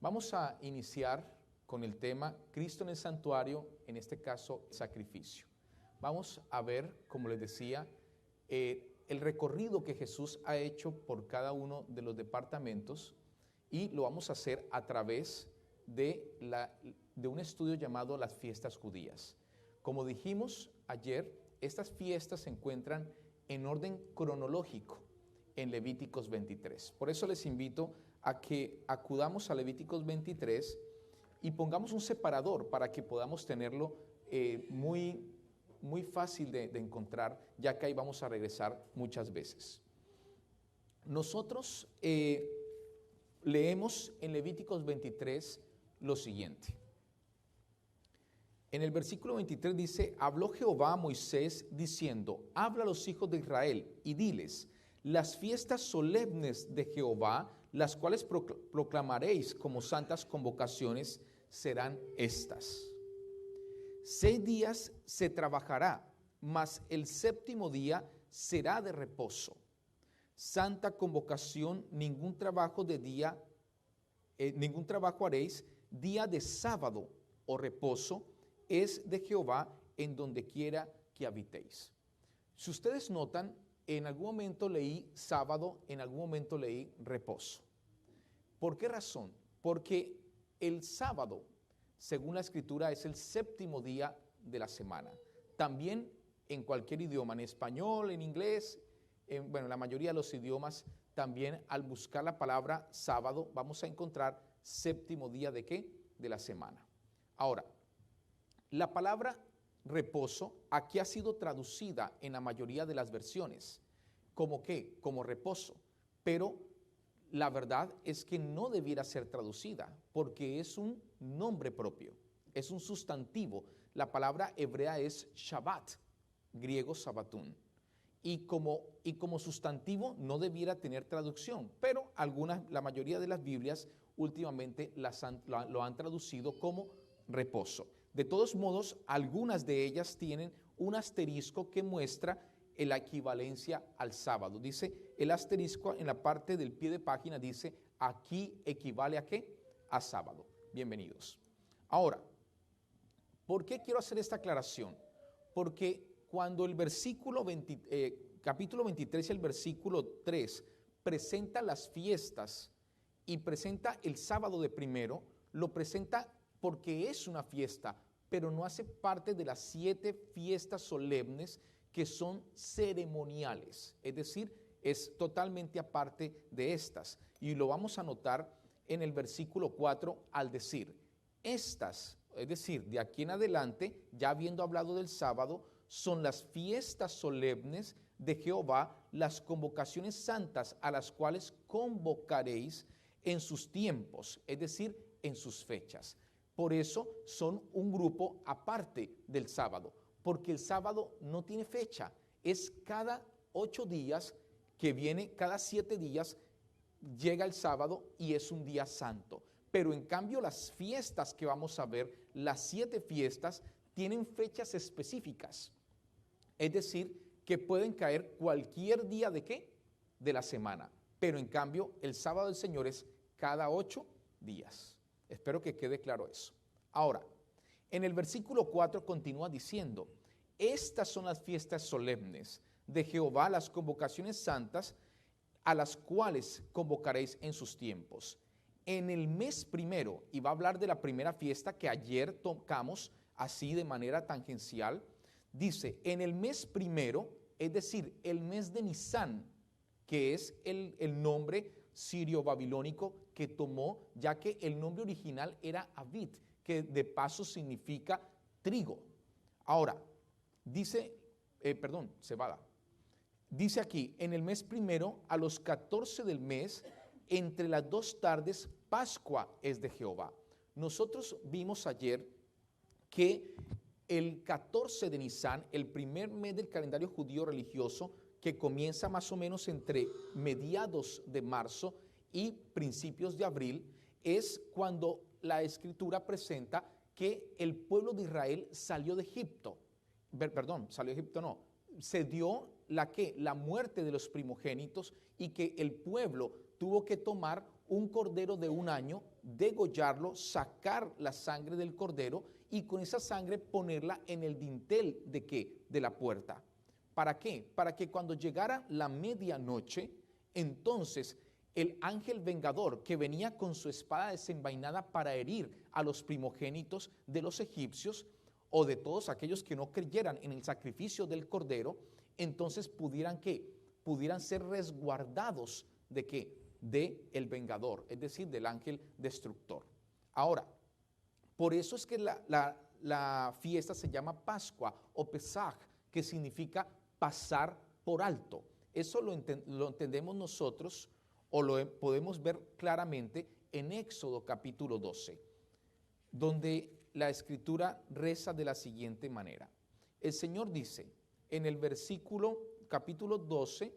Vamos a iniciar con el tema Cristo en el santuario, en este caso sacrificio. Vamos a ver, como les decía, el recorrido que Jesús ha hecho por cada uno de los departamentos y lo vamos a hacer a través de un estudio llamado las fiestas judías. Como dijimos ayer, estas fiestas se encuentran en orden cronológico en Levíticos 23. Por eso les invito a que acudamos a Levíticos 23 y pongamos un separador para que podamos tenerlo muy fácil de encontrar, ya que ahí vamos a regresar muchas veces. Nosotros leemos en Levíticos 23 lo siguiente. En el versículo 23 dice: habló Jehová a Moisés diciendo, habla a los hijos de Israel y diles, las fiestas solemnes de Jehová, las cuales proclamaréis como santas convocaciones, serán estas. 6 días se trabajará, mas el séptimo día será de reposo. Santa convocación, ningún trabajo haréis, día de sábado o reposo es de Jehová en donde quiera que habitéis. Si ustedes notan, en algún momento leí sábado, en algún momento leí reposo. ¿Por qué razón? Porque el sábado, según la Escritura, es el séptimo día de la semana. También en cualquier idioma, en español, en inglés, en la mayoría de los idiomas, también al buscar la palabra sábado, vamos a encontrar séptimo día ¿de qué? De la semana. Ahora, la palabra reposo aquí ha sido traducida en la mayoría de las versiones. ¿Cómo qué? Como reposo. Pero la verdad es que no debiera ser traducida porque es un nombre propio, es un sustantivo. La palabra hebrea es Shabbat, griego Sabatún. Y como sustantivo no debiera tener traducción, pero la mayoría de las Biblias últimamente lo han traducido como reposo. De todos modos, algunas de ellas tienen un asterisco que muestra la equivalencia al sábado. Dice, el asterisco en la parte del pie de página dice, aquí equivale ¿a qué? A sábado. Bienvenidos. Ahora, ¿por qué quiero hacer esta aclaración? Porque cuando el capítulo 23 y el versículo 3 presenta las fiestas y presenta el sábado de primero, lo presenta porque es una fiesta, pero no hace parte de las 7 fiestas solemnes que son ceremoniales, es decir, es totalmente aparte de estas. Y lo vamos a notar en el versículo 4 al decir, estas, es decir, de aquí en adelante, ya habiendo hablado del sábado, son las fiestas solemnes de Jehová, las convocaciones santas a las cuales convocaréis en sus tiempos, es decir, en sus fechas. Por eso son un grupo aparte del sábado, porque el sábado no tiene fecha, es cada 8 días que viene, cada 7 días llega el sábado y es un día santo. Pero en cambio las fiestas que vamos a ver, las 7 fiestas, tienen fechas específicas, es decir, que pueden caer cualquier día ¿de qué? De la semana, pero en cambio el sábado del Señor es cada 8 días. Espero que quede claro eso. Ahora, en el versículo 4 continúa diciendo, estas son las fiestas solemnes de Jehová, las convocaciones santas, a las cuales convocaréis en sus tiempos. En el mes primero, y va a hablar de la primera fiesta que ayer tocamos así de manera tangencial, dice, en el mes primero, es decir, el mes de Nisán, que es el nombre sirio-babilónico que tomó, ya que el nombre original era Avid, que de paso significa trigo. Ahora, dice, cebada. Dice aquí, en el mes primero, a los 14 del mes, entre las 2 tardes, Pascua es de Jehová. Nosotros vimos ayer que el 14 de Nisán, el primer mes del calendario judío religioso, que comienza más o menos entre mediados de marzo y principios de abril, es cuando la Escritura presenta que el pueblo de Israel salió de Egipto. Se dio la muerte de los primogénitos y que el pueblo tuvo que tomar un cordero de un año, degollarlo, sacar la sangre del cordero y con esa sangre ponerla en el dintel ¿de qué? De la puerta. ¿Para qué? Para que cuando llegara la medianoche, entonces el ángel vengador que venía con su espada desenvainada para herir a los primogénitos de los egipcios o de todos aquellos que no creyeran en el sacrificio del cordero, entonces pudieran ser resguardados ¿de qué? De el vengador, es decir, del ángel destructor. Ahora, por eso es que la fiesta se llama Pascua o Pesaj, que significa pasar por alto. Eso lo entendemos nosotros o lo podemos ver claramente en Éxodo capítulo 12, donde la escritura reza de la siguiente manera. El Señor dice en el capítulo 12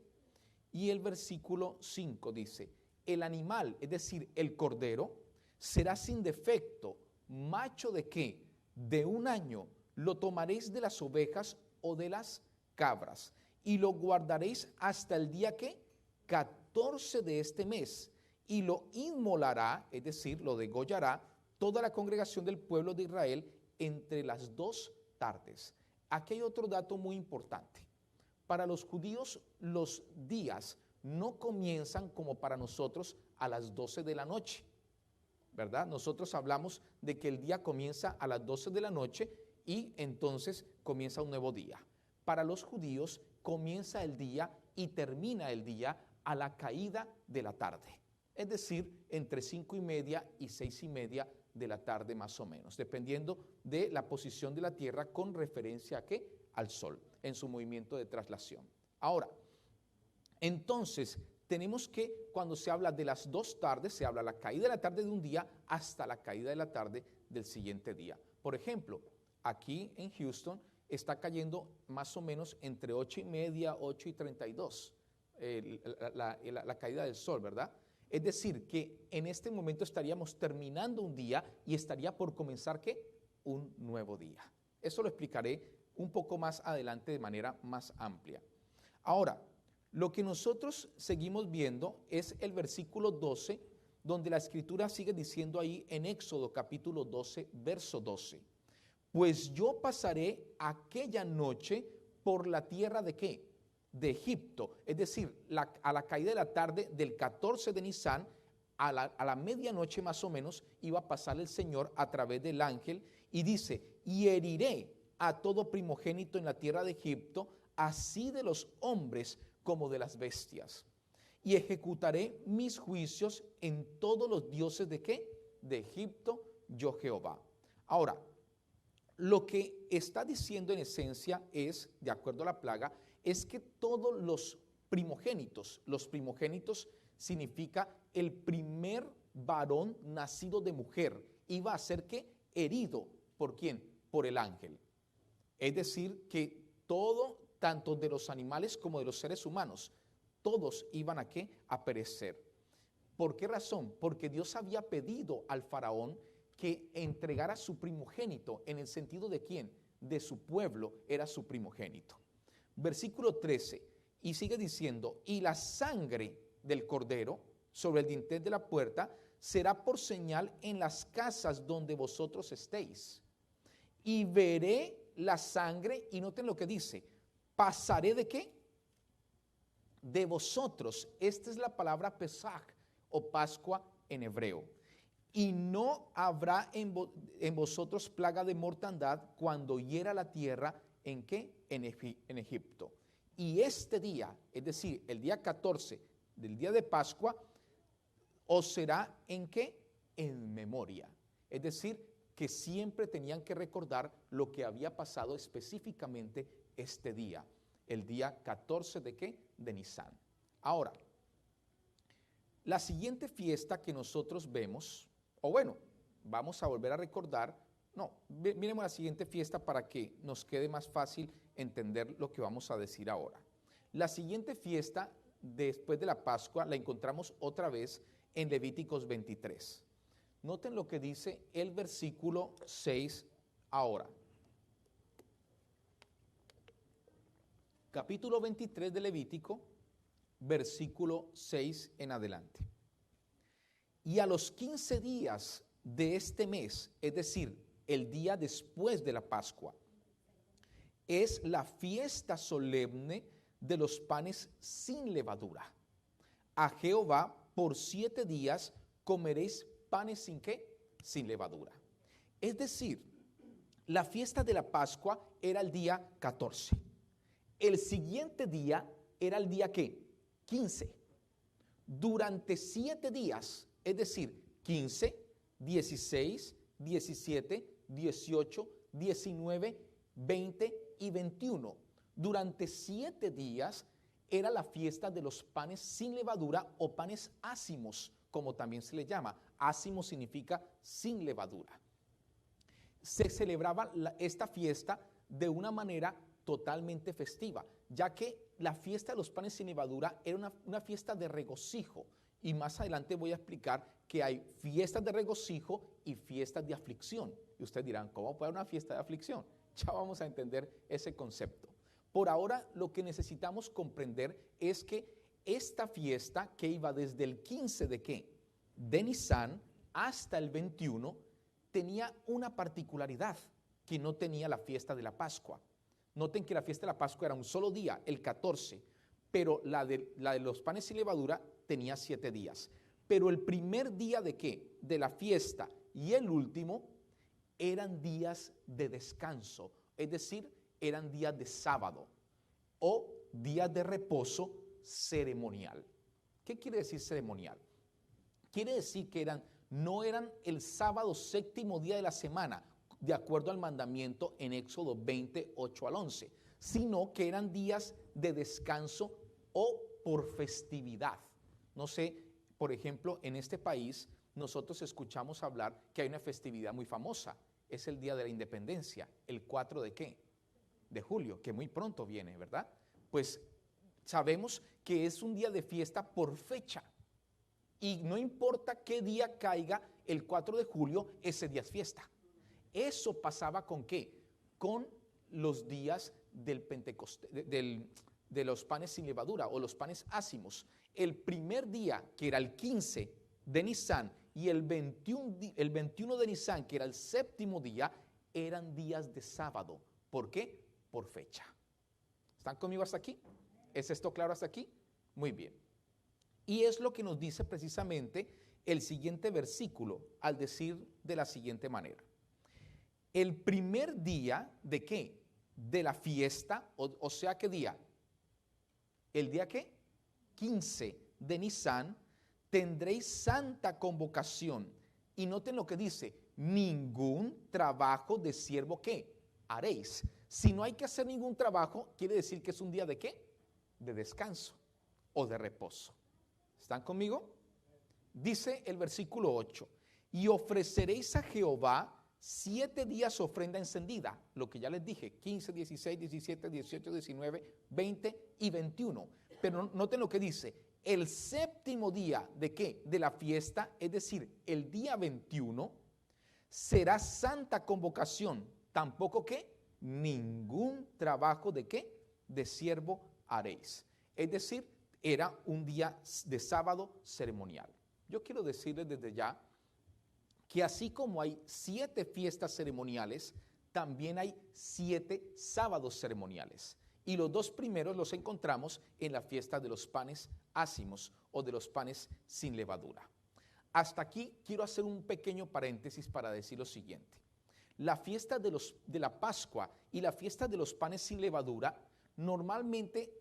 y el versículo 5 dice, el animal, es decir, el cordero, será sin defecto, macho de qué? De un año, lo tomaréis de las ovejas o de las cabras y lo guardaréis hasta el día que 14 de este mes y lo inmolará, es decir, lo degollará toda la congregación del pueblo de Israel entre las 2 tardes. Aquí hay otro dato muy importante. Para los judíos los días no comienzan como para nosotros a las 12 de la noche, ¿verdad? Nosotros hablamos de que el día comienza a las 12 de la noche y entonces comienza un nuevo día. Para los judíos comienza el día y termina el día a la caída de la tarde, es decir, entre 5:30 y 6:30 de la tarde más o menos, dependiendo de la posición de la tierra con referencia a ¿qué? Al sol, en su movimiento de traslación. Ahora, entonces, tenemos que cuando se habla de las 2 tardes, se habla la caída de la tarde de un día hasta la caída de la tarde del siguiente día. Por ejemplo, aquí en Houston está cayendo más o menos entre 8:30, 8:32, la caída del sol, ¿verdad? Es decir, que en este momento estaríamos terminando un día y estaría por comenzar ¿qué? Un nuevo día. Eso lo explicaré un poco más adelante de manera más amplia. Ahora, lo que nosotros seguimos viendo es el versículo 12, donde la escritura sigue diciendo ahí en Éxodo capítulo 12, verso 12. Pues yo pasaré aquella noche por la tierra ¿de qué? De Egipto, es decir, a la caída de la tarde del 14 de Nisán, a la medianoche más o menos, iba a pasar el Señor a través del ángel y dice, y heriré a todo primogénito en la tierra de Egipto, así de los hombres como de las bestias, y ejecutaré mis juicios en todos los dioses ¿de qué? De Egipto, yo Jehová. Ahora, lo que está diciendo en esencia es, de acuerdo a la plaga, es que todos los primogénitos significa el primer varón nacido de mujer, iba a ser ¿qué? Herido, ¿por quién? Por el ángel. Es decir, que todo, tanto de los animales como de los seres humanos, todos iban a ¿qué? A perecer. ¿Por qué razón? Porque Dios había pedido al faraón que entregara su primogénito, en el sentido de quién, de su pueblo, era su primogénito. Versículo 13, y sigue diciendo, y la sangre del cordero sobre el dintel de la puerta será por señal en las casas donde vosotros estéis. Y veré la sangre, y noten lo que dice, pasaré ¿de qué? De vosotros. Esta es la palabra Pesaj o Pascua en hebreo. Y no habrá en vosotros plaga de mortandad cuando hiera la tierra, ¿en qué? En Egipto. Y este día, es decir, el día 14 del día de Pascua, os será ¿en qué? En memoria. Es decir, que siempre tenían que recordar lo que había pasado específicamente este día, el día 14 ¿de qué? De Nisán. Ahora, la siguiente fiesta que nosotros vemos, o bueno, vamos a volver a recordar, no, miremos la siguiente fiesta para que nos quede más fácil entender lo que vamos a decir ahora. La siguiente fiesta después de la Pascua la encontramos otra vez en Levíticos 23. Noten lo que dice el versículo 6 ahora. Capítulo 23 de Levítico, versículo 6 en adelante. Y a los 15 días de este mes, es decir, el día después de la Pascua, es la fiesta solemne de los panes sin levadura. A Jehová por 7 días comeréis panes sin ¿qué? Sin levadura. Es decir, la fiesta de la Pascua era el día 14. El siguiente día era el día ¿qué? 15. Durante 7 días, es decir, 15, 16, 17, 18, 19, 20 y 21. Durante 7 días era la fiesta de los panes sin levadura o panes ácimos, como también se le llama. Ácimo significa sin levadura. Se celebraba esta fiesta de una manera totalmente festiva, ya que la fiesta de los panes sin levadura era una fiesta de regocijo. Y más adelante voy a explicar que hay fiestas de regocijo y fiestas de aflicción. Y ustedes dirán, ¿cómo puede haber una fiesta de aflicción? Ya vamos a entender ese concepto. Por ahora, lo que necesitamos comprender es que esta fiesta, que iba desde el 15 de ¿qué? De Nisan hasta el 21, tenía una particularidad que no tenía la fiesta de la Pascua. Noten que la fiesta de la Pascua era un solo día, el 14, pero la de los panes sin levadura tenía 7 días. Pero el primer día de ¿qué? De la fiesta y el último eran días de descanso, es decir, eran días de sábado o días de reposo ceremonial. ¿Qué quiere decir ceremonial? Quiere decir que no eran el sábado séptimo día de la semana, de acuerdo al mandamiento en Éxodo 20, 8 al 11, sino que eran días de descanso o por festividad. No sé, por ejemplo, en este país nosotros escuchamos hablar que hay una festividad muy famosa, es el Día de la Independencia, el 4 de ¿qué? De julio, que muy pronto viene, ¿verdad? Pues sabemos que es un día de fiesta por fecha. Y no importa qué día caiga el 4 de julio, ese día es fiesta. Eso pasaba ¿con qué? Con los días del Pentecostés, de los panes sin levadura o los panes ácimos. El primer día, que era el 15 de Nisan, y el 21 de Nisan, que era el séptimo día, eran días de sábado. ¿Por qué? Por fecha. ¿Están conmigo hasta aquí? ¿Es esto claro hasta aquí? Muy bien. Y es lo que nos dice precisamente el siguiente versículo al decir de la siguiente manera. El primer día de ¿qué? De la fiesta, o sea, ¿qué día? ¿El día qué? 15 de Nisan, tendréis santa convocación. Y noten lo que dice, ningún trabajo de siervo ¿qué? Haréis. Si no hay que hacer ningún trabajo, quiere decir que es un día de ¿qué? De descanso o de reposo. ¿Están conmigo? Dice el versículo 8, y ofreceréis a Jehová 7 días ofrenda encendida, lo que ya les dije, 15, 16, 17, 18, 19, 20 y 21. Pero noten lo que dice, el séptimo día de ¿qué? De la fiesta, es decir, el día 21, será santa convocación, tampoco ¿qué? Ningún trabajo de ¿qué? De siervo haréis. Es decir, era un día de sábado ceremonial. Yo quiero decirles desde ya que así como hay 7 fiestas ceremoniales, también hay 7 sábados ceremoniales. Y los 2 primeros los encontramos en la fiesta de los panes ácimos o de los panes sin levadura. Hasta aquí quiero hacer un pequeño paréntesis para decir lo siguiente. La fiesta de la Pascua y la fiesta de los panes sin levadura normalmente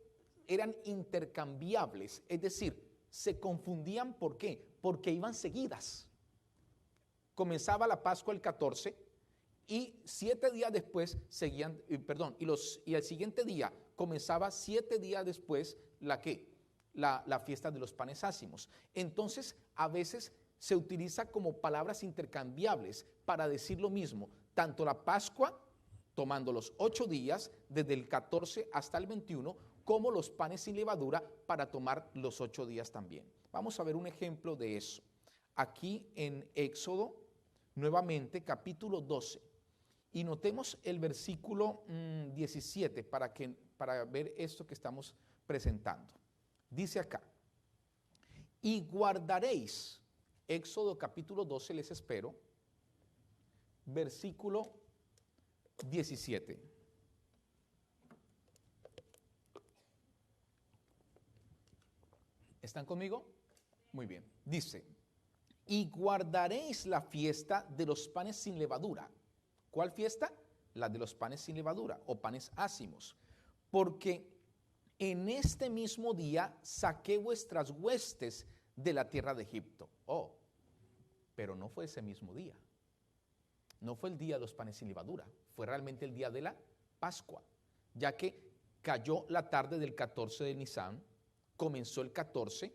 eran intercambiables, es decir, se confundían. ¿Por qué? Porque iban seguidas. Comenzaba la Pascua el 14 y 7 días después seguían, y el siguiente día comenzaba 7 días después la fiesta de los panes ácimos. Entonces, a veces se utiliza como palabras intercambiables para decir lo mismo, tanto la Pascua, tomando los 8 días, desde el 14 hasta el 21, como los panes sin levadura para tomar los 8 días también. Vamos a ver un ejemplo de eso. Aquí en Éxodo, nuevamente, capítulo 12. Y notemos el versículo 17 para ver esto que estamos presentando. Dice acá, y guardaréis Éxodo capítulo 12, les espero, versículo 17. ¿Están conmigo? Muy bien. Dice, y guardaréis la fiesta de los panes sin levadura. ¿Cuál fiesta? La de los panes sin levadura o panes ácimos. Porque en este mismo día saqué vuestras huestes de la tierra de Egipto. Oh, pero no fue ese mismo día. No fue el día de los panes sin levadura. Fue realmente el día de la Pascua. Ya que cayó la tarde del 14 de Nisan, comenzó el 14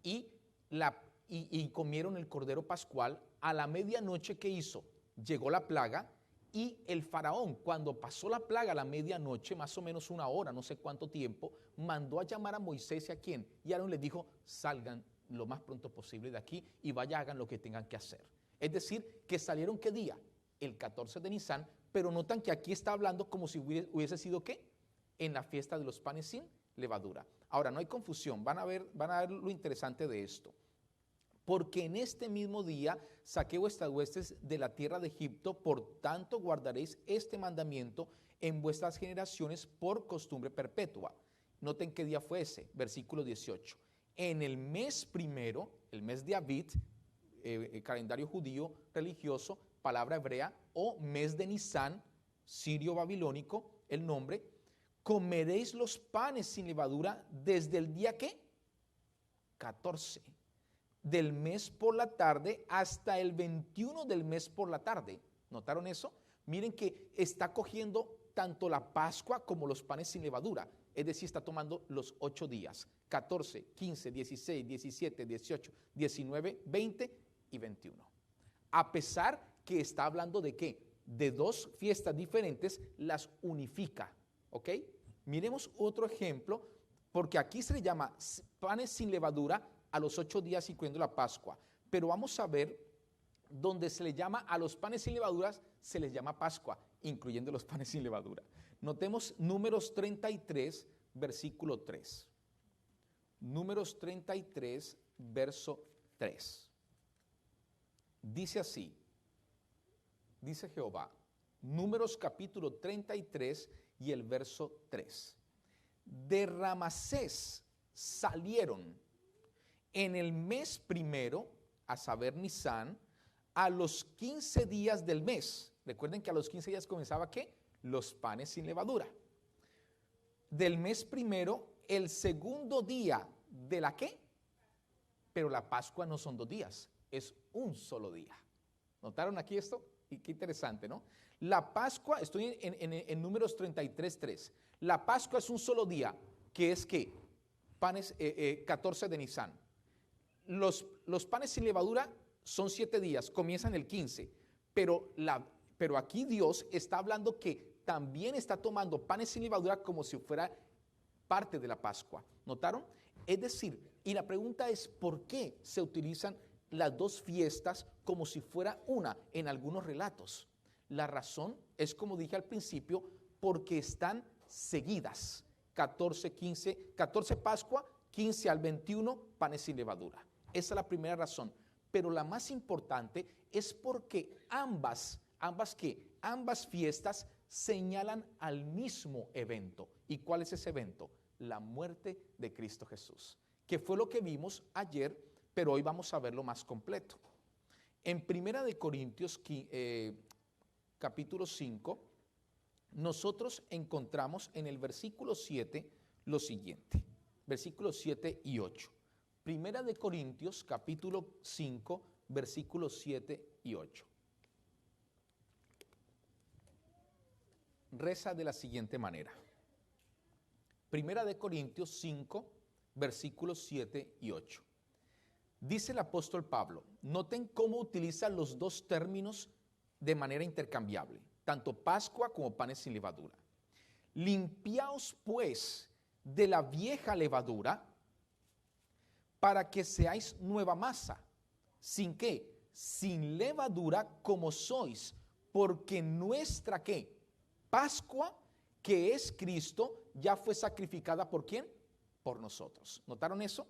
y comieron el cordero pascual. A la medianoche, ¿qué hizo? Llegó la plaga y el faraón, cuando pasó la plaga a la medianoche, más o menos una hora, no sé cuánto tiempo, mandó a llamar a Moisés y a quién. Y Aarón les dijo, salgan lo más pronto posible de aquí y vaya, hagan lo que tengan que hacer. Es decir, que salieron ¿qué día? El 14 de Nisan, pero notan que aquí está hablando como si hubiese sido ¿qué? En la fiesta de los panes sin levadura. Ahora, no hay confusión, van a ver lo interesante de esto. Porque en este mismo día saqué vuestras huestes de la tierra de Egipto, por tanto guardaréis este mandamiento en vuestras generaciones por costumbre perpetua. Noten qué día fue ese, versículo 18. En el mes primero, el mes de Abib, calendario judío religioso, palabra hebrea, o mes de Nisan, sirio babilónico, el nombre, comeréis los panes sin levadura desde el día ¿qué? 14 del mes por la tarde hasta el 21 del mes por la tarde. ¿Notaron eso? Miren que está cogiendo tanto la Pascua como los panes sin levadura. Es decir, está tomando los 8 días. 14, 15, 16, 17, 18, 19, 20 y 21. A pesar que está hablando de ¿qué? De dos fiestas diferentes, las unifica. ¿Ok? Miremos otro ejemplo, porque aquí se le llama panes sin levadura a los 8 días incluyendo la Pascua. Pero vamos a ver donde se le llama a los panes sin levaduras, se les llama Pascua, incluyendo los panes sin levadura. Notemos Números 33, versículo 3. Números 33, verso 3. Dice así, dice Jehová, Números capítulo 33 y el verso 3. De Ramasés salieron en el mes primero, a saber Nisan, a los 15 días del mes. Recuerden que a los 15 días comenzaba ¿qué? Los panes sin levadura. Del mes primero, el segundo día de la ¿qué? Pero la Pascua no son 2 días, es un solo día. ¿Notaron aquí esto? Y qué interesante, ¿no? La Pascua, estoy en Números 33:3. La Pascua es un solo día, que es ¿qué? Panes 14 de Nisan. Los panes sin levadura son 7 días, comienzan el 15, pero aquí Dios está hablando que también está tomando panes sin levadura como si fuera parte de la Pascua. ¿Notaron? Es decir, y la pregunta es, ¿por qué se utilizan las dos fiestas como si fuera una en algunos relatos? La razón es, como dije al principio, porque están seguidas. 14 Pascua, 15 al 21, panes sin levadura. Esa es la primera razón. Pero la más importante es porque ambas fiestas señalan al mismo evento. ¿Y cuál es ese evento? La muerte de Cristo Jesús, que fue lo que vimos ayer, pero hoy vamos a verlo más completo. En Primera de Corintios, capítulo 5, nosotros encontramos en el versículo 7 lo siguiente, versículos 7 y 8. Primera de Corintios, capítulo 5, versículos 7 y 8. Reza de la siguiente manera. Primera de Corintios 5, versículos 7 y 8. Dice el apóstol Pablo, noten cómo utiliza los dos términos de manera intercambiable, tanto Pascua como panes sin levadura. Limpiaos pues de la vieja levadura, para que seáis nueva masa. ¿Sin qué? Sin levadura como sois, porque nuestra ¿qué? Pascua, que es Cristo, ya fue sacrificada ¿por quién? Por nosotros. ¿Notaron eso?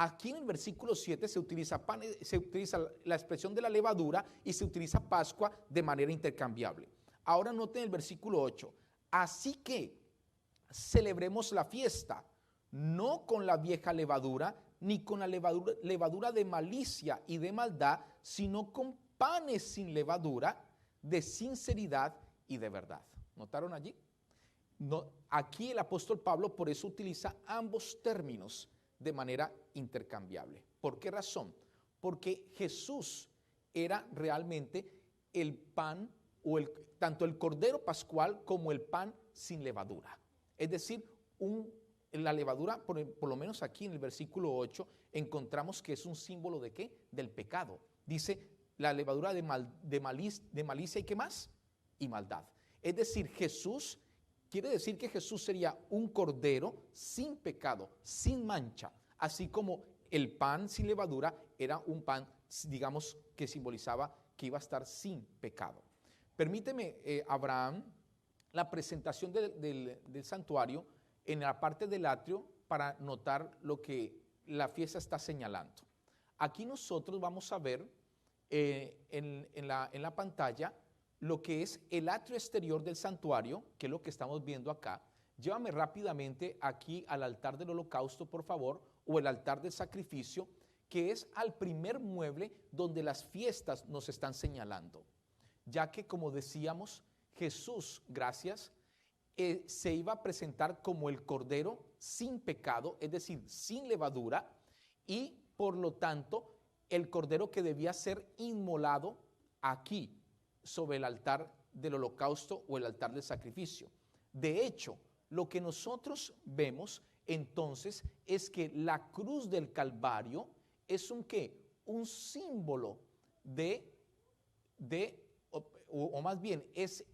Aquí en el versículo 7 se utiliza la expresión de la levadura y se utiliza Pascua de manera intercambiable. Ahora noten el versículo 8. Así que celebremos la fiesta, no con la vieja levadura, ni con la levadura de malicia y de maldad, sino con panes sin levadura, de sinceridad y de verdad. ¿Notaron allí? No, aquí el apóstol Pablo por eso utiliza ambos términos de manera intercambiable. ¿Por qué razón? Porque Jesús era realmente el pan, o tanto el cordero pascual como el pan sin levadura. Es decir, la levadura, por lo menos aquí en el versículo 8, encontramos que es un símbolo ¿de qué? Del pecado. Dice la levadura de malicia y ¿qué más? Y maldad. Es decir, quiere decir que Jesús sería un cordero sin pecado, sin mancha, así como el pan sin levadura era un pan, digamos, que simbolizaba que iba a estar sin pecado. Permíteme, Abraham, la presentación del santuario en la parte del atrio para notar lo que la fiesta está señalando. Aquí nosotros vamos a ver en la pantalla lo que es el atrio exterior del santuario, que es lo que estamos viendo acá. Llévame rápidamente aquí al altar del holocausto, por favor, o el altar del sacrificio, que es al primer mueble donde las fiestas nos están señalando. Ya que, como decíamos, Jesús, gracias, se iba a presentar como el cordero sin pecado, es decir, sin levadura, y por lo tanto, el cordero que debía ser inmolado aquí, sobre el altar del holocausto o el altar del sacrificio. De hecho, lo que nosotros vemos entonces es que la cruz del Calvario es un símbolo o más bien es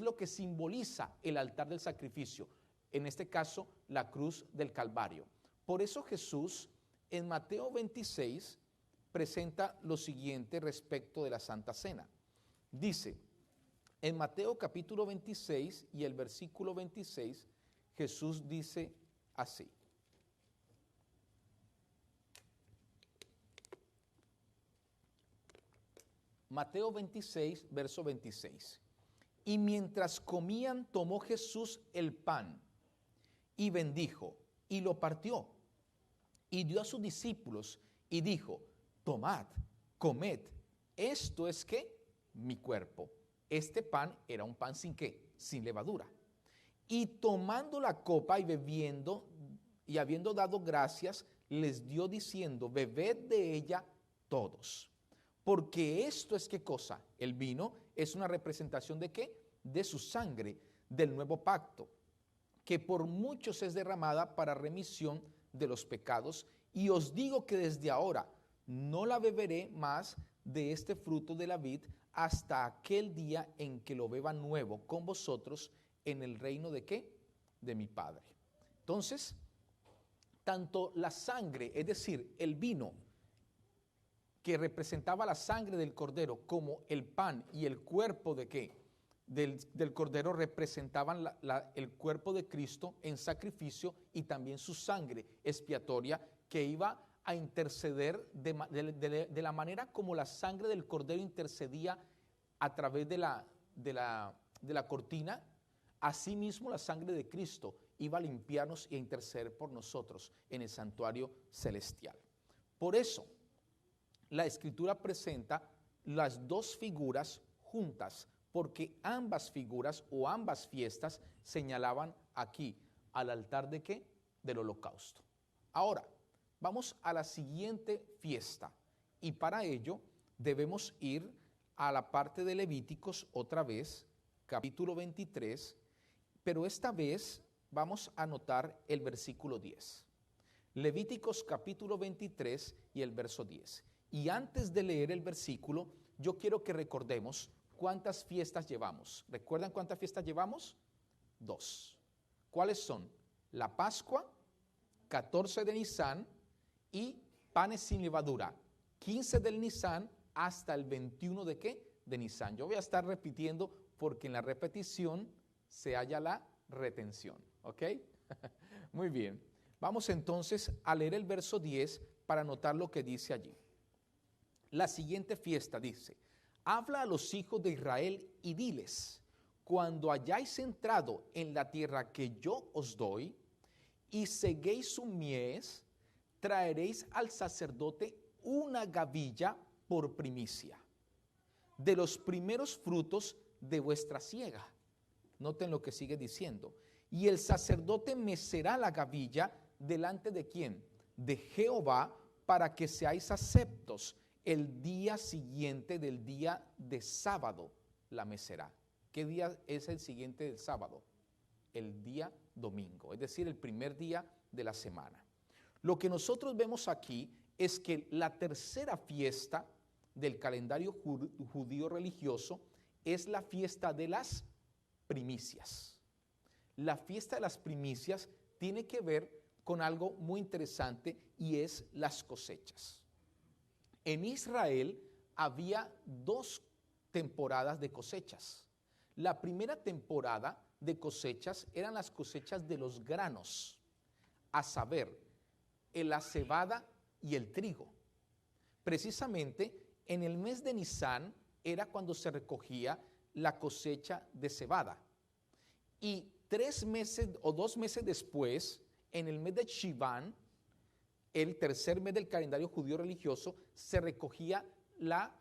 lo que simboliza el altar del sacrificio, en este caso la cruz del Calvario. Por eso Jesús en Mateo 26 presenta lo siguiente respecto de la Santa Cena. Dice, en Mateo capítulo 26 y el versículo 26, Jesús dice así. Mateo 26, verso 26. Y mientras comían, tomó Jesús el pan y bendijo y lo partió y dio a sus discípulos y dijo, tomad, comed, esto es ¿qué? Mi cuerpo. Este pan era un pan sin ¿qué? Sin levadura. Y tomando la copa y bebiendo y habiendo dado gracias, les dio diciendo, bebed de ella todos. Porque esto es ¿qué cosa? El vino es una representación ¿de qué? De su sangre, del nuevo pacto, que por muchos es derramada para remisión de los pecados. Y os digo que desde ahora no la beberé más de este fruto de la vid hasta aquel día en que lo beba nuevo con vosotros en el reino ¿de qué? De mi Padre. Entonces, tanto la sangre, es decir, el vino, que representaba la sangre del cordero, como el pan y el cuerpo ¿de qué? Del cordero representaban el cuerpo de Cristo en sacrificio y también su sangre expiatoria que iba a interceder de la manera como la sangre del cordero intercedía a través de la cortina. Asimismo, la sangre de Cristo iba a limpiarnos e interceder por nosotros en el santuario celestial. Por eso, la Escritura presenta las dos figuras juntas, porque ambas figuras o ambas fiestas señalaban aquí al altar ¿de qué? Del holocausto. Ahora, vamos a la siguiente fiesta y para ello debemos ir a la parte de Levíticos otra vez, capítulo 23, pero esta vez vamos a notar el versículo 10. Levíticos capítulo 23 y el verso 10. Y antes de leer el versículo, yo quiero que recordemos cuántas fiestas llevamos. ¿Recuerdan cuántas fiestas llevamos? 2. ¿Cuáles son? La Pascua, 14 de Nisan, y panes sin levadura, 15 del Nisan hasta el 21 de ¿qué? De Nisan. Yo voy a estar repitiendo porque en la repetición se halla la retención, ¿ok? Muy bien. Vamos entonces a leer el verso 10 para notar lo que dice allí. La siguiente fiesta dice: habla a los hijos de Israel y diles, cuando hayáis entrado en la tierra que yo os doy, y seguéis su mies, traeréis al sacerdote una gavilla por primicia, de los primeros frutos de vuestra siega. Noten lo que sigue diciendo. Y el sacerdote mecerá la gavilla delante de ¿quién? De Jehová, para que seáis aceptos. El día siguiente del día de sábado la mecerá. ¿Qué día es el siguiente del sábado? El día domingo, es decir, el primer día de la semana. Lo que nosotros vemos aquí es que la tercera fiesta del calendario judío religioso es la fiesta de las primicias. La fiesta de las primicias tiene que ver con algo muy interesante y es las cosechas. En Israel había 2 temporadas de cosechas. La primera temporada de cosechas eran las cosechas de los granos, a saber, la cebada y el trigo. Precisamente en el mes de Nisán era cuando se recogía la cosecha de cebada. Y 3 meses o 2 meses después, en el mes de Shiván, el tercer mes del calendario judío religioso, se recogía la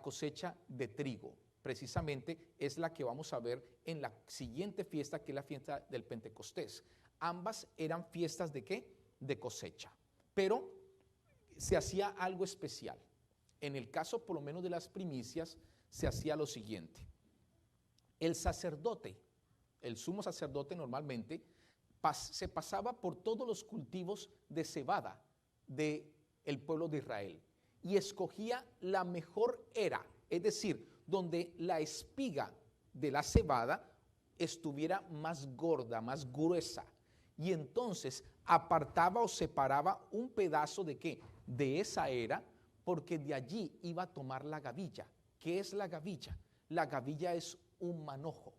cosecha de trigo. Precisamente es la que vamos a ver en la siguiente fiesta, que es la fiesta del Pentecostés. Ambas eran fiestas ¿de qué? De cosecha. Pero se hacía algo especial. En el caso por lo menos de las primicias, se hacía lo siguiente. El sacerdote, el sumo sacerdote normalmente, se pasaba por todos los cultivos de cebada del pueblo de Israel y escogía la mejor era, es decir, donde la espiga de la cebada estuviera más gorda, más gruesa, y entonces apartaba o separaba un pedazo de ¿qué? De esa era, porque de allí iba a tomar la gavilla. ¿Qué es la gavilla? La gavilla es un manojo.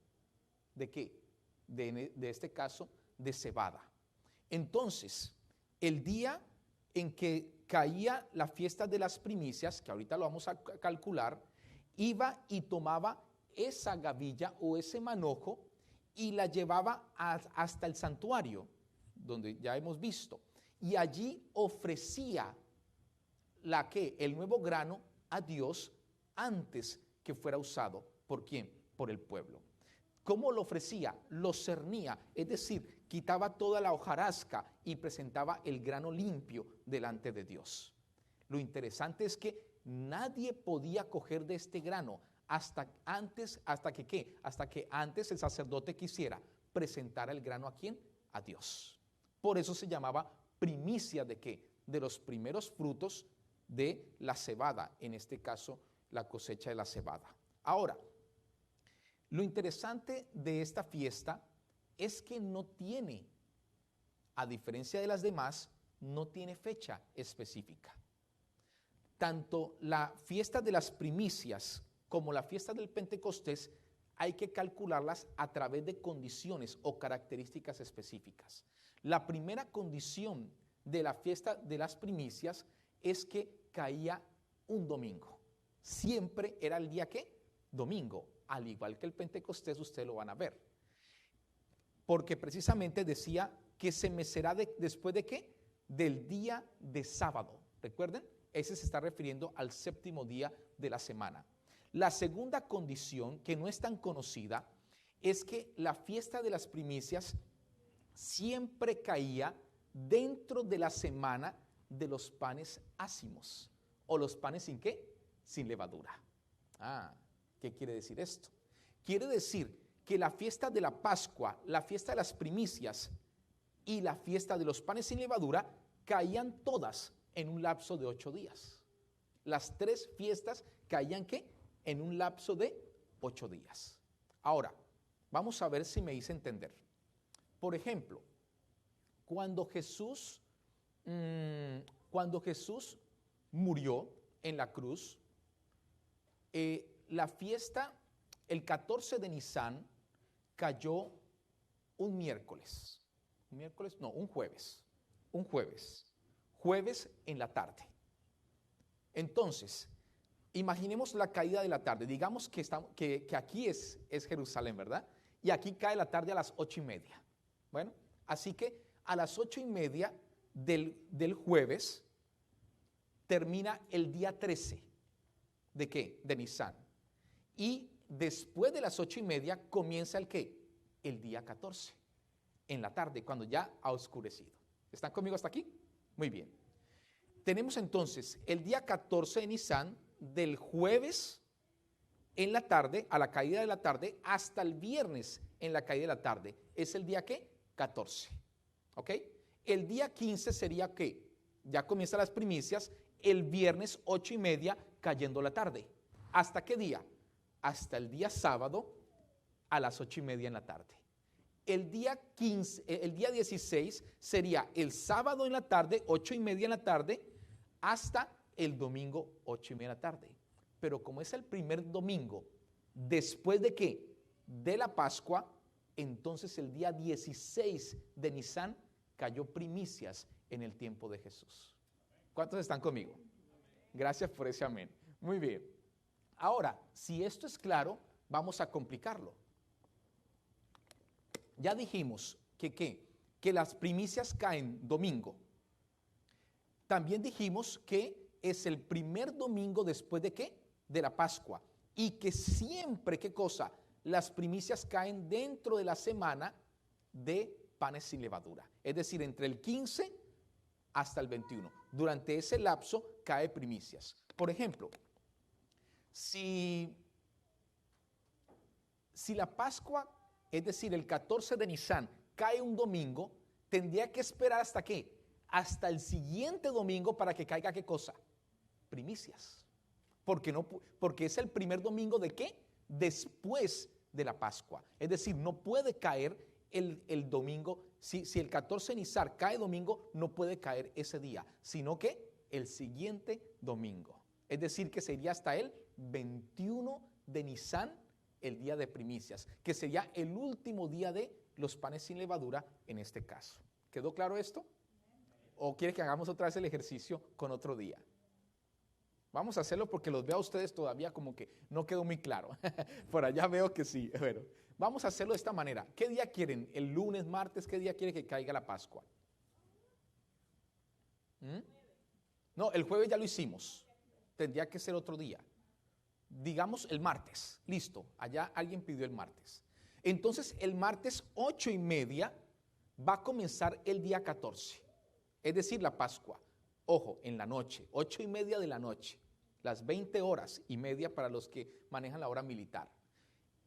¿De qué? De este caso, de cebada. Entonces, el día en que caía la fiesta de las primicias, que ahorita lo vamos a calcular, iba y tomaba esa gavilla o ese manojo y la llevaba hasta el santuario, donde ya hemos visto, y allí ofrecía el nuevo grano a Dios antes que fuera usado. ¿Por quién? Por el pueblo. ¿Cómo lo ofrecía? Lo cernía, es decir, quitaba toda la hojarasca y presentaba el grano limpio delante de Dios. Lo interesante es que nadie podía coger de este grano hasta que antes el sacerdote quisiera presentar el grano ¿a quién? A Dios. Por eso se llamaba primicia ¿de qué? De los primeros frutos de la cebada, en este caso la cosecha de la cebada. Ahora, lo interesante de esta fiesta es que no tiene, a diferencia de las demás, no tiene fecha específica. Tanto la fiesta de las primicias como la fiesta del Pentecostés hay que calcularlas a través de condiciones o características específicas. La primera condición de la fiesta de las primicias es que caía un domingo. Siempre era el día ¿qué? Domingo. Al igual que el Pentecostés, ustedes lo van a ver. Porque precisamente decía que se mecerá después de ¿qué? Del día de sábado. ¿Recuerden? Ese se está refiriendo al séptimo día de la semana. La segunda condición, que no es tan conocida, es que la fiesta de las primicias siempre caía dentro de la semana de los panes ácimos. ¿O los panes sin qué? Sin levadura. ¿Qué quiere decir esto? Quiere decir que la fiesta de la Pascua, la fiesta de las primicias y la fiesta de los panes sin levadura caían todas en un lapso de 8 días. Las 3 fiestas caían ¿qué? En un lapso de 8 días. Ahora, vamos a ver si me hice entender. Por ejemplo, cuando Jesús murió en la cruz, la fiesta, el 14 de Nisán, cayó un miércoles. un miércoles, no, un jueves, jueves en la tarde. Entonces, imaginemos la caída de la tarde, digamos que aquí es Jerusalén, ¿verdad? Y aquí cae la tarde a las 8:30. Bueno, así que a las 8:30 del jueves termina el día 13. ¿De qué? De Nisan. Y después de las 8:30 comienza el ¿qué? El día 14, en la tarde, cuando ya ha oscurecido. ¿Están conmigo hasta aquí? Muy bien. Tenemos entonces el día 14 de Nisan, del jueves en la tarde, a la caída de la tarde, hasta el viernes en la caída de la tarde. ¿Es el día qué? 14. ¿Ok? El día 15 sería ¿qué? Ya comienzan las primicias, el viernes 8:30 cayendo la tarde. ¿Hasta qué día? Hasta el día sábado a las 8:30 en la tarde. El día 16 sería el sábado en la tarde, 8:30 en la tarde, hasta el domingo 8:30 en la tarde. Pero como es el primer domingo, ¿después de qué? De la Pascua, entonces el día 16 de Nisan cayó primicias en el tiempo de Jesús. ¿Cuántos están conmigo? Gracias por ese amén. Muy bien. Ahora, si esto es claro, vamos a complicarlo. Ya dijimos que las primicias caen domingo. También dijimos que es el primer domingo después de ¿qué? De la Pascua. Y que siempre, ¿qué cosa? Las primicias caen dentro de la semana de panes sin levadura. Es decir, entre el 15 hasta el 21. Durante ese lapso cae primicias. Por ejemplo, si la Pascua, es decir, el 14 de Nisan, cae un domingo, tendría que esperar ¿hasta qué? Hasta el siguiente domingo para que caiga ¿qué cosa? Primicias. Porque es el primer domingo ¿de qué? Después de la Pascua. Es decir, no puede caer el domingo. Si el 14 de Nisan cae domingo, no puede caer ese día, sino que el siguiente domingo. Es decir, que sería hasta el 21 de Nisan, el día de primicias, que sería el último día de los panes sin levadura en este caso. ¿Quedó claro esto? ¿O quiere que hagamos otra vez el ejercicio con otro día? Vamos a hacerlo porque los veo a ustedes todavía como que no quedó muy claro. Por allá veo que sí. Bueno, vamos a hacerlo de esta manera. ¿Qué día quieren? ¿El lunes, martes? ¿Qué día quiere que caiga la Pascua? No, el jueves ya lo hicimos. Tendría que ser otro día. Digamos el martes. Listo. Allá alguien pidió el martes. Entonces el martes 8:30 va a comenzar el día 14. Es decir, la Pascua. Ojo, en la noche, 8:30 de la noche. Las 20:30 para los que manejan la hora militar.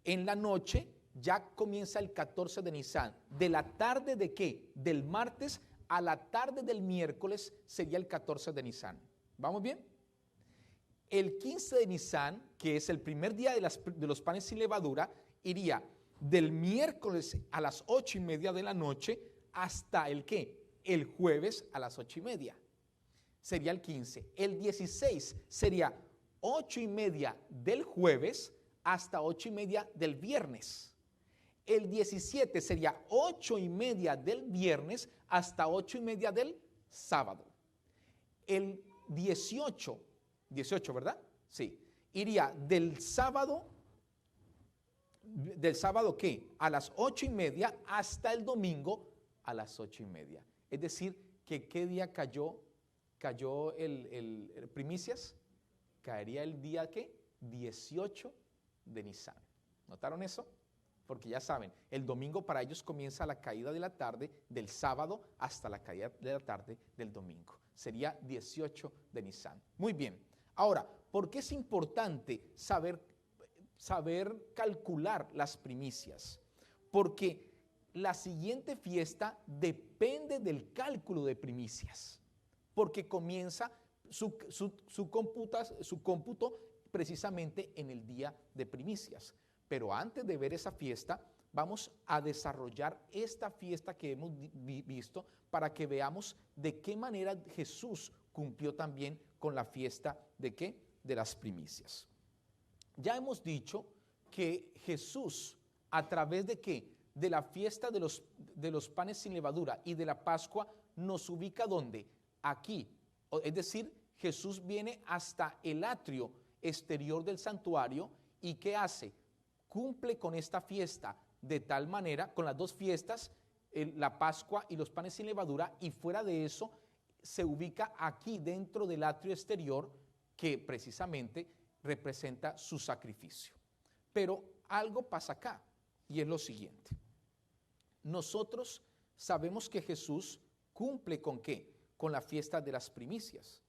En la noche ya comienza el 14 de Nisan. ¿De la tarde de qué? Del martes a la tarde del miércoles sería el 14 de Nisan. ¿Vamos bien? El 15 de Nisan, que es el primer día de los panes sin levadura, iría del miércoles a las 8:30 de la noche hasta el ¿qué? El jueves a las 8:30. Sería el 15. El 16 sería 8:30 del jueves hasta 8:30 del viernes. El 17 sería 8:30 del viernes hasta 8:30 del sábado. El 18, ¿verdad? Sí. Iría del sábado ¿qué? A las 8:30 hasta el domingo a las 8:30. Es decir, que ¿qué día cayó el primicias? Caería el día ¿qué? 18 de Nisan. ¿Notaron eso? Porque ya saben, el domingo para ellos comienza la caída de la tarde del sábado hasta la caída de la tarde del domingo. Sería 18 de Nisan. Muy bien. Ahora, ¿por qué es importante saber calcular las primicias? Porque la siguiente fiesta depende del cálculo de primicias. Porque comienza su cómputo precisamente en el día de primicias. Pero antes de ver esa fiesta, vamos a desarrollar esta fiesta que hemos visto para que veamos de qué manera Jesús cumplió también con la fiesta de ¿qué? De las primicias. Ya hemos dicho que Jesús, a través de ¿qué? de la fiesta de los panes sin levadura y de la Pascua nos ubica ¿dónde? Aquí. Es decir, Jesús viene hasta el atrio exterior del santuario y ¿qué hace? Cumple con esta fiesta de tal manera, con las dos fiestas, la Pascua y los panes sin levadura, y fuera de eso se ubica aquí dentro del atrio exterior que precisamente representa su sacrificio. Pero algo pasa acá y es lo siguiente. Nosotros sabemos que Jesús cumple ¿con qué? Con la fiesta de las primicias.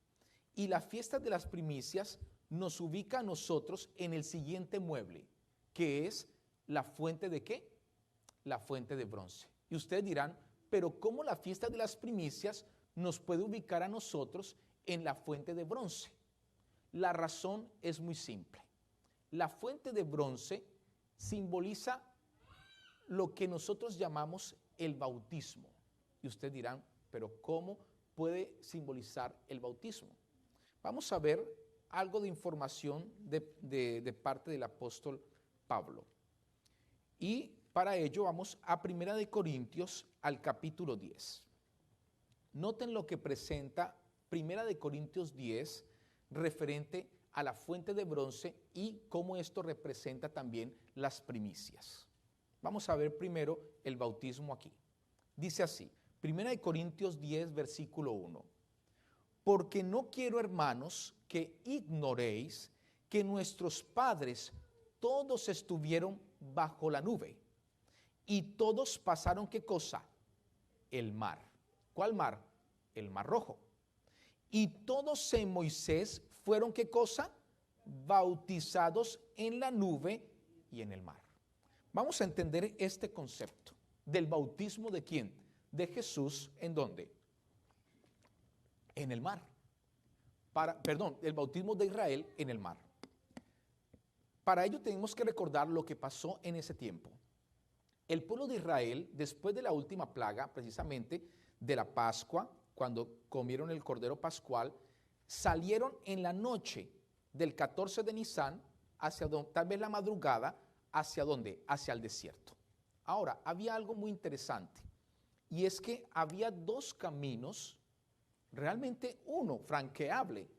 Y la fiesta de las primicias nos ubica a nosotros en el siguiente mueble, que es la fuente ¿de qué? La fuente de bronce. Y ustedes dirán, pero ¿cómo la fiesta de las primicias nos puede ubicar a nosotros en la fuente de bronce? La razón es muy simple. La fuente de bronce simboliza lo que nosotros llamamos el bautismo. Y ustedes dirán, pero ¿cómo puede simbolizar el bautismo? Vamos a ver algo de información de parte del apóstol Pablo. Y para ello vamos a 1 de Corintios al capítulo 10. Noten lo que presenta 1 de Corintios 10 referente a la fuente de bronce y cómo esto representa también las primicias. Vamos a ver primero el bautismo aquí. Dice así, 1 de Corintios 10, versículo 1. Porque no quiero, hermanos, que ignoréis que nuestros padres todos estuvieron bajo la nube y todos pasaron, ¿qué cosa? El mar. ¿Cuál mar? El mar rojo. Y todos en Moisés fueron, ¿qué cosa? Bautizados en la nube y en el mar. Vamos a entender este concepto del bautismo ¿de quién? De Jesús, ¿en dónde? En el mar. El bautismo de Israel en el mar. Para ello tenemos que recordar lo que pasó en ese tiempo. El pueblo de Israel, después de la última plaga, precisamente de la Pascua, cuando comieron el cordero pascual, salieron en la noche del 14 de Nisan, tal vez la madrugada, ¿hacia dónde? Hacia el desierto. Ahora, había algo muy interesante, y es que había dos caminos, realmente uno, franqueable,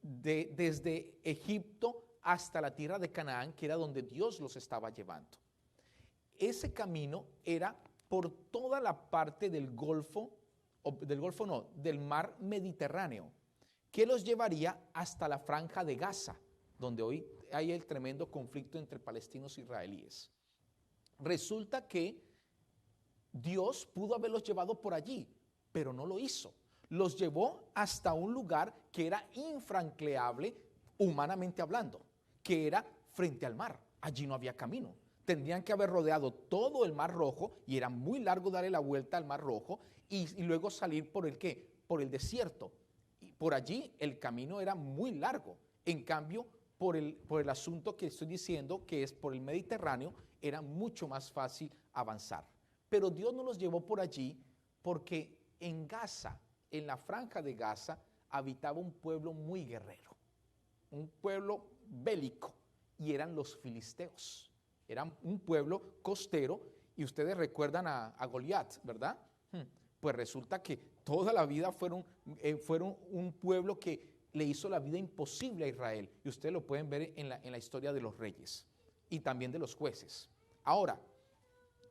desde Egipto hasta la tierra de Canaán, que era donde Dios los estaba llevando. Ese camino era por toda la parte del del mar Mediterráneo, que los llevaría hasta la franja de Gaza, donde hoy hay el tremendo conflicto entre palestinos e israelíes. Resulta que Dios pudo haberlos llevado por allí, pero no lo hizo. Los llevó hasta un lugar que era infranqueable, humanamente hablando, que era frente al mar. Allí no había camino. Tendrían que haber rodeado todo el Mar Rojo, y era muy largo darle la vuelta al Mar Rojo, y luego salir por el ¿qué? Por el desierto. Y por allí el camino era muy largo. En cambio, por el asunto que estoy diciendo, que es por el Mediterráneo, era mucho más fácil avanzar. Pero Dios no los llevó por allí porque en Gaza, en la franja de Gaza, habitaba un pueblo muy guerrero, un pueblo bélico, y eran los filisteos. Eran un pueblo costero, y ustedes recuerdan a Goliat, ¿verdad? Pues resulta que toda la vida fueron un pueblo que le hizo la vida imposible a Israel, y ustedes lo pueden ver en la historia de los reyes y también de los jueces. Ahora,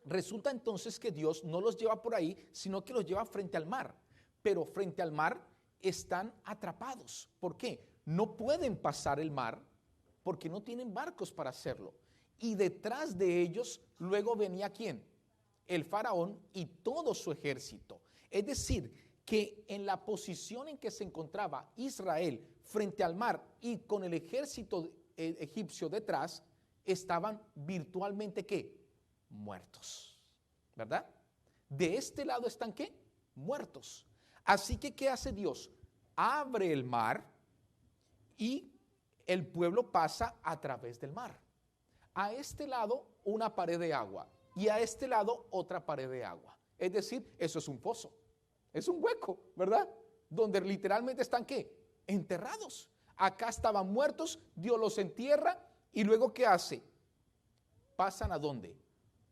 resulta entonces que Dios no los lleva por ahí, sino que los lleva frente al mar, pero frente al mar están atrapados. ¿Por qué? No pueden pasar el mar porque no tienen barcos para hacerlo. Y detrás de ellos luego venía ¿quién? El faraón y todo su ejército. Es decir, que en la posición en que se encontraba Israel frente al mar y con el ejército egipcio detrás, estaban virtualmente ¿qué? Muertos, ¿verdad? De este lado están ¿qué? Muertos. Así que ¿qué hace Dios? Abre el mar y el pueblo pasa a través del mar. A este lado una pared de agua y a este lado otra pared de agua. Es decir, eso es un pozo, es un hueco, ¿verdad? Donde literalmente están ¿qué? Enterrados. Acá estaban muertos, Dios los entierra, y luego ¿qué hace? ¿Pasan a dónde?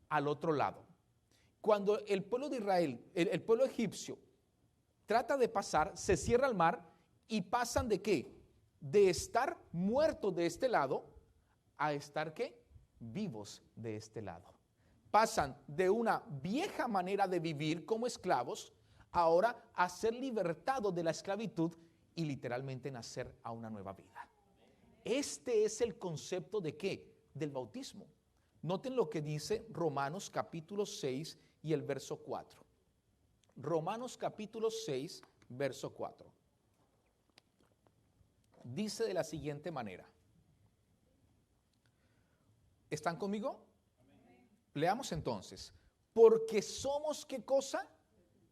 al otro lado. Cuando el pueblo de Israel, el pueblo egipcio, trata de pasar, se cierra el mar y pasan ¿de qué? De estar muertos de este lado a estar ¿qué? Vivos de este lado. Pasan de una vieja manera de vivir como esclavos ahora a ser libertados de la esclavitud y literalmente nacer a una nueva vida. Este es el concepto de ¿qué? Del bautismo. Noten lo que dice Romanos capítulo 6 y el verso 4. Romanos capítulo 6, verso 4. Dice de la siguiente manera. ¿Están conmigo? Leamos entonces. Porque somos, ¿qué cosa?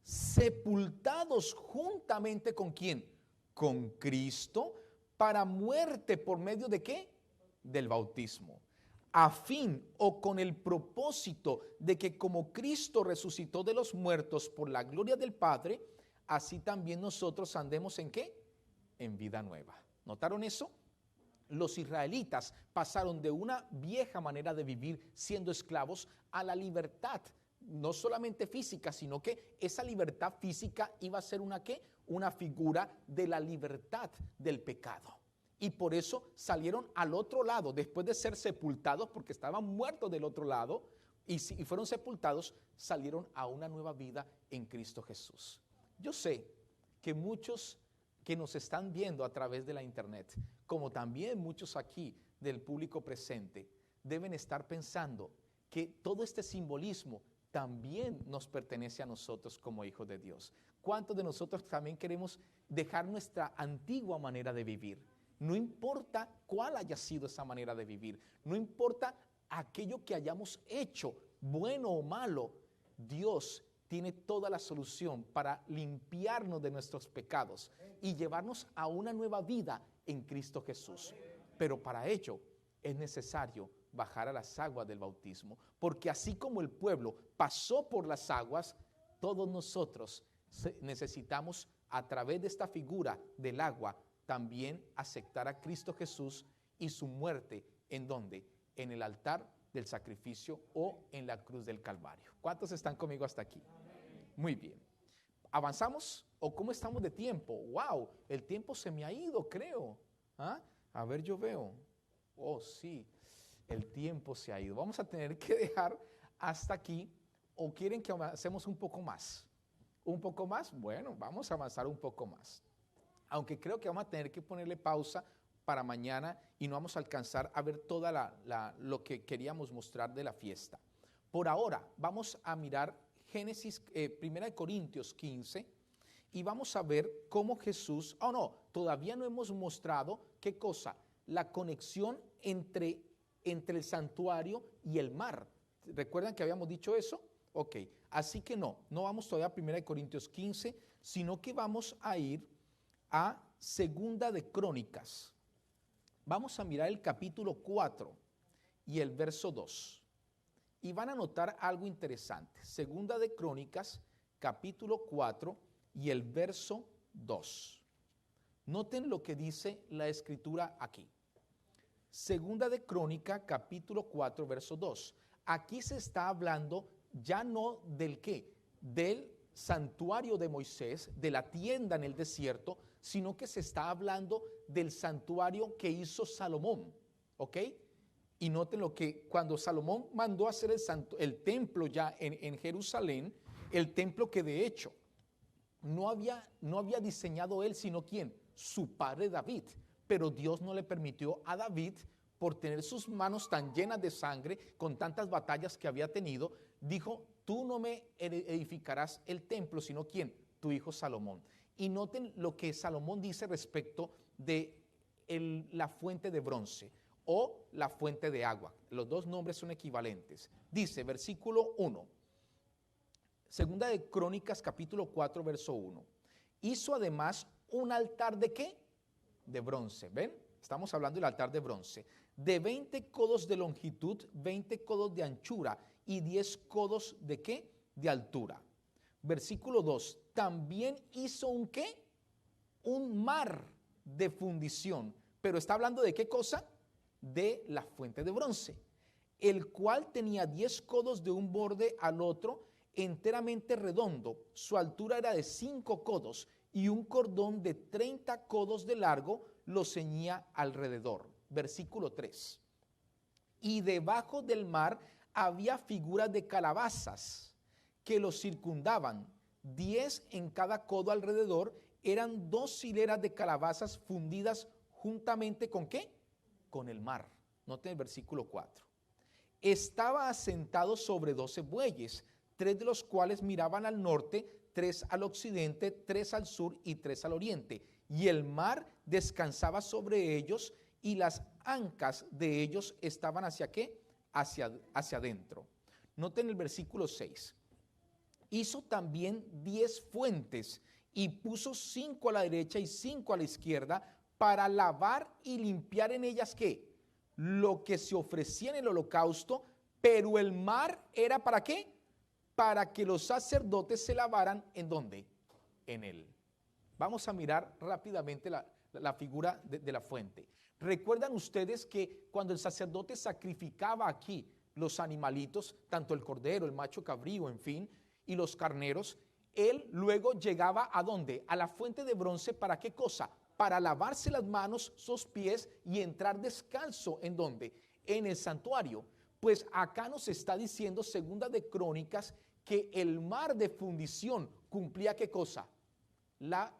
Sepultados juntamente ¿con quién? Con Cristo para muerte por medio de ¿qué? Del bautismo. A fin o con el propósito de que como Cristo resucitó de los muertos por la gloria del Padre, así también nosotros andemos ¿en qué? En vida nueva. ¿Notaron eso? Los israelitas pasaron de una vieja manera de vivir siendo esclavos a la libertad, no solamente física, sino que esa libertad física iba a ser una ¿qué? Una figura de la libertad del pecado. Y por eso salieron al otro lado, después de ser sepultados, porque estaban muertos del otro lado, y fueron sepultados, salieron a una nueva vida en Cristo Jesús. Yo sé que muchos que nos están viendo a través de la internet, como también muchos aquí del público presente, deben estar pensando que todo este simbolismo también nos pertenece a nosotros como hijos de Dios. ¿Cuántos de nosotros también queremos dejar nuestra antigua manera de vivir? No importa cuál haya sido esa manera de vivir, no importa aquello que hayamos hecho, bueno o malo, Dios tiene toda la solución para limpiarnos de nuestros pecados y llevarnos a una nueva vida en Cristo Jesús. Pero para ello es necesario bajar a las aguas del bautismo, porque así como el pueblo pasó por las aguas, todos nosotros necesitamos a través de esta figura del agua también aceptar a Cristo Jesús y su muerte, ¿en dónde? En el altar del sacrificio o en la cruz del Calvario. ¿Cuántos están conmigo hasta aquí? Muy bien. ¿Avanzamos o cómo estamos de tiempo? ¡Wow! El tiempo se me ha ido, creo. ¿Ah? A ver, yo veo. Oh, sí, el tiempo se ha ido. Vamos a tener que dejar hasta aquí, o quieren que avancemos un poco más. ¿Un poco más? Bueno, vamos a avanzar un poco más. Aunque creo que vamos a tener que ponerle pausa para mañana y no vamos a alcanzar a ver toda lo que queríamos mostrar de la fiesta. Por ahora vamos a mirar Génesis, 1 Corintios 15 y vamos a ver cómo Jesús, todavía no hemos mostrado qué cosa, la conexión entre el santuario y el mar. ¿Recuerdan que habíamos dicho eso? Ok, así que no vamos todavía a 1 Corintios 15, sino que vamos a ir a Segunda de Crónicas. Vamos a mirar el capítulo 4 y el verso 2. Y van a notar algo interesante. Segunda de Crónicas, capítulo 4 y el verso 2. Noten lo que dice la escritura aquí. Segunda de Crónica, capítulo 4, verso 2. Aquí se está hablando ya no del qué, del santuario de Moisés, de la tienda en el desierto, sino que se está hablando del santuario que hizo Salomón, ¿ok? Y noten lo que cuando Salomón mandó a hacer el templo ya en Jerusalén, el templo que de hecho no había diseñado él, sino ¿quién? Su padre David. Pero Dios no le permitió a David, por tener sus manos tan llenas de sangre, con tantas batallas que había tenido, dijo, tú no me edificarás el templo, sino ¿quién? Tu hijo Salomón. Y noten lo que Salomón dice respecto de la fuente de bronce o la fuente de agua. Los dos nombres son equivalentes. Dice, versículo 1, Segunda de Crónicas, capítulo 4, verso 1. Hizo además un altar ¿de qué? De bronce. ¿Ven? Estamos hablando del altar de bronce. De 20 codos de longitud, 20 codos de anchura y 10 codos ¿de qué? De altura. Versículo 2. También hizo un ¿qué? Un mar de fundición. Pero está hablando ¿de qué cosa? De la fuente de bronce. el cual tenía 10 codos de un borde al otro, enteramente redondo. Su altura era de 5 codos y un cordón de 30 codos de largo lo ceñía alrededor. Versículo 3. Y debajo del mar había figuras de calabazas que lo circundaban, 10 en cada codo alrededor. Eran 2 hileras de calabazas fundidas juntamente ¿con qué? Con el mar. Noten el versículo 4. Estaba asentado sobre 12 bueyes, 3 de los cuales miraban al norte, 3 al occidente, 3 al sur y 3 al oriente. Y el mar descansaba sobre ellos, y las ancas de ellos estaban ¿hacia qué? Hacia adentro. Noten el versículo 6. Hizo también 10 fuentes y puso 5 a la derecha y 5 a la izquierda para lavar y limpiar en ellas ¿qué? Lo que se ofrecía en el holocausto, pero el mar era ¿para qué? Para que los sacerdotes se lavaran ¿en dónde? En él. Vamos a mirar rápidamente la figura de la fuente. ¿Recuerdan ustedes que cuando el sacerdote sacrificaba aquí los animalitos, tanto el cordero, el macho cabrío, en fin, y los carneros, él luego llegaba ¿a dónde? A la fuente de bronce, ¿para qué cosa? Para lavarse las manos, sus pies y entrar descalzo, ¿en dónde? En el santuario. Pues acá nos está diciendo Segunda de Crónicas que el mar de fundición cumplía ¿qué cosa? La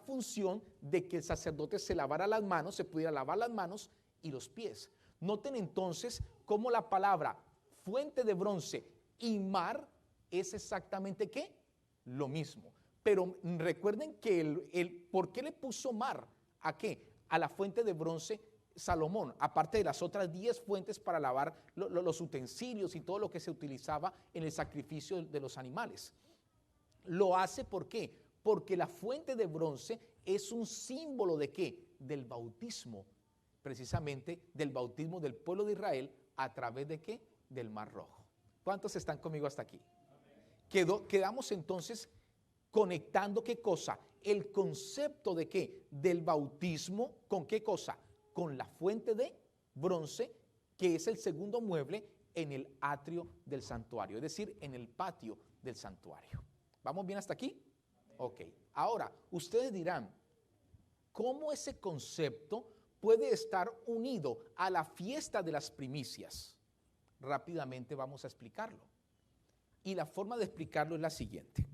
función de que el sacerdote se lavara las manos, se pudiera lavar las manos y los pies. Noten entonces cómo la palabra fuente de bronce y mar es exactamente ¿qué? Lo mismo. Pero recuerden que ¿por qué le puso mar? ¿A qué? A la fuente de bronce Salomón, aparte de las otras 10 fuentes para lavar los utensilios y todo lo que se utilizaba en el sacrificio de los animales. Lo hace ¿por qué? Porque la fuente de bronce es un símbolo ¿de qué? Del bautismo, precisamente del bautismo del pueblo de Israel a través ¿de qué? Del Mar Rojo. ¿Cuántos están conmigo hasta aquí? Quedamos entonces conectando ¿qué cosa? El concepto ¿de qué? Del bautismo, ¿con qué cosa? Con la fuente de bronce, que es el segundo mueble en el atrio del santuario, es decir, en el patio del santuario. ¿Vamos bien hasta aquí? Ok. Ahora, ustedes dirán, ¿cómo ese concepto puede estar unido a la fiesta de las primicias? Rápidamente vamos a explicarlo. Y la forma de explicarlo es la siguiente.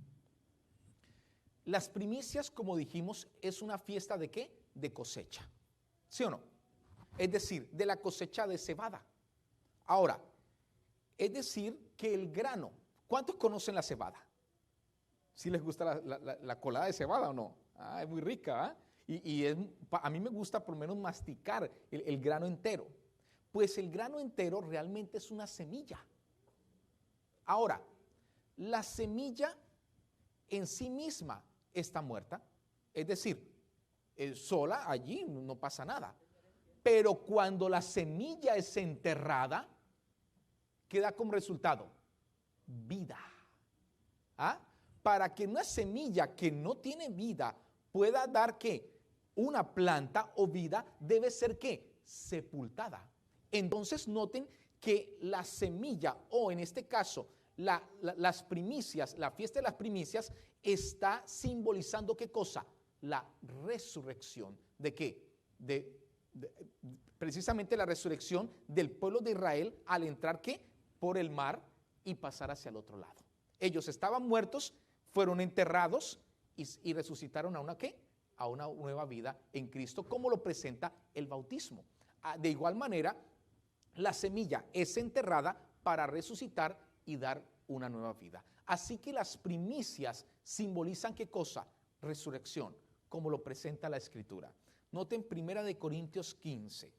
Las primicias, como dijimos, es una fiesta ¿de qué? De cosecha. ¿Sí o no? Es decir, de la cosecha de cebada. Ahora, es decir, que el grano, ¿cuántos conocen la cebada? ¿Sí les gusta la colada de cebada o no? Es muy rica, ¿eh? Y a mí me gusta por lo menos masticar el grano entero. Pues el grano entero realmente es una semilla. Ahora, la semilla en sí misma está muerta, es decir, sola allí no pasa nada. Pero cuando la semilla es enterrada, queda como resultado vida. Para que una semilla que no tiene vida pueda dar ¿qué? Una planta o vida, debe ser ¿qué? Sepultada. Entonces noten que la semilla, o en este caso las primicias, la fiesta de las primicias, está simbolizando ¿qué cosa? La resurrección. ¿De qué? Precisamente la resurrección del pueblo de Israel al entrar ¿qué? Por el mar y pasar hacia el otro lado. Ellos estaban muertos, fueron enterrados y resucitaron a una ¿qué? A una nueva vida en Cristo, como lo presenta el bautismo. De igual manera, la semilla es enterrada para resucitar y dar una nueva vida. Así que las primicias simbolizan ¿qué cosa? Resurrección, como lo presenta la Escritura. Noten 1 de Corintios 15.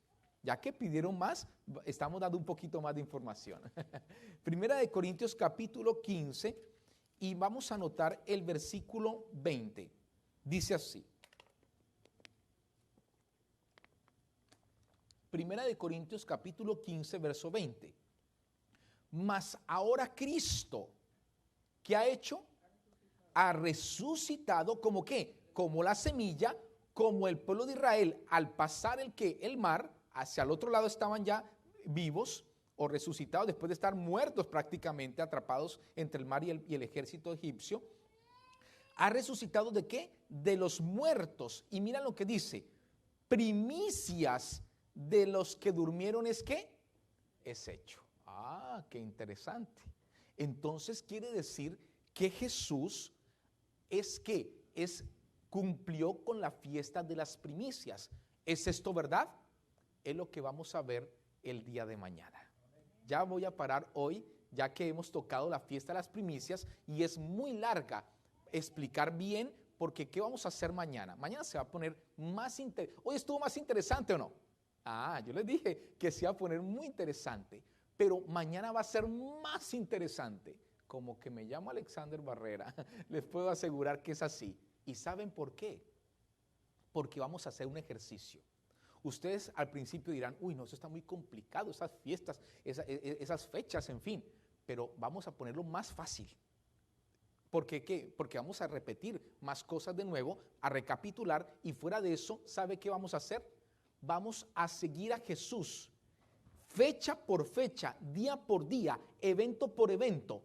Ya que pidieron más, estamos dando un poquito más de información. 1 de Corintios capítulo 15, y vamos a anotar el versículo 20. Dice así. 1 de Corintios capítulo 15, verso 20. Mas ahora Cristo, ¿qué ha hecho? Ha resucitado como ¿qué? Como la semilla, como el pueblo de Israel al pasar el mar, hacia el otro lado estaban ya vivos, o resucitados después de estar muertos prácticamente, atrapados entre el mar y el ejército egipcio, ha resucitado ¿de qué? De los muertos. Y mira lo que dice, primicias de los que durmieron es ¿qué? Es hecho. Ah, qué interesante. Entonces quiere decir que Jesús cumplió con la fiesta de las primicias. ¿Es esto verdad? Es lo que vamos a ver el día de mañana. Ya voy a parar hoy, ya que hemos tocado la fiesta de las primicias y es muy larga explicar bien, porque ¿qué vamos a hacer mañana? Mañana se va a poner más interesante. ¿Hoy estuvo más interesante o no? Yo les dije que se iba a poner muy interesante, pero mañana va a ser más interesante. Como que me llamo Alexander Barrera, les puedo asegurar que es así. ¿Y saben por qué? Porque vamos a hacer un ejercicio. Ustedes al principio dirán, uy, no, eso está muy complicado, esas fiestas, esas fechas, en fin. Pero vamos a ponerlo más fácil. ¿Por qué qué? Porque vamos a repetir más cosas de nuevo, a recapitular, y fuera de eso, ¿sabe qué vamos a hacer? Vamos a seguir a Jesús, fecha por fecha, día por día, evento por evento,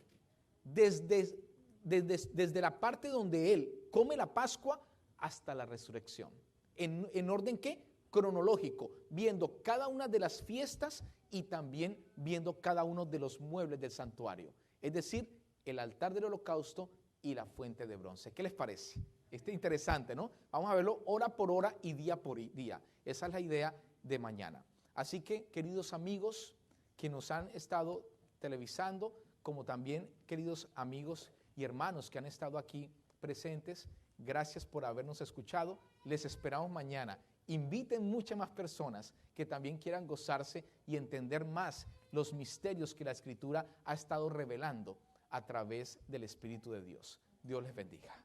desde la parte donde Él come la Pascua hasta la resurrección. ¿En orden qué? Cronológico, viendo cada una de las fiestas y también viendo cada uno de los muebles del santuario. Es decir, el altar del holocausto y la fuente de bronce. ¿Qué les parece? Interesante, ¿no? Vamos a verlo hora por hora y día por día. Esa es la idea de mañana. Así que, queridos amigos que nos han estado televisando, como también queridos amigos y hermanos que han estado aquí presentes, gracias por habernos escuchado. Les esperamos mañana. Inviten muchas más personas que también quieran gozarse y entender más los misterios que la Escritura ha estado revelando a través del Espíritu de Dios. Dios les bendiga.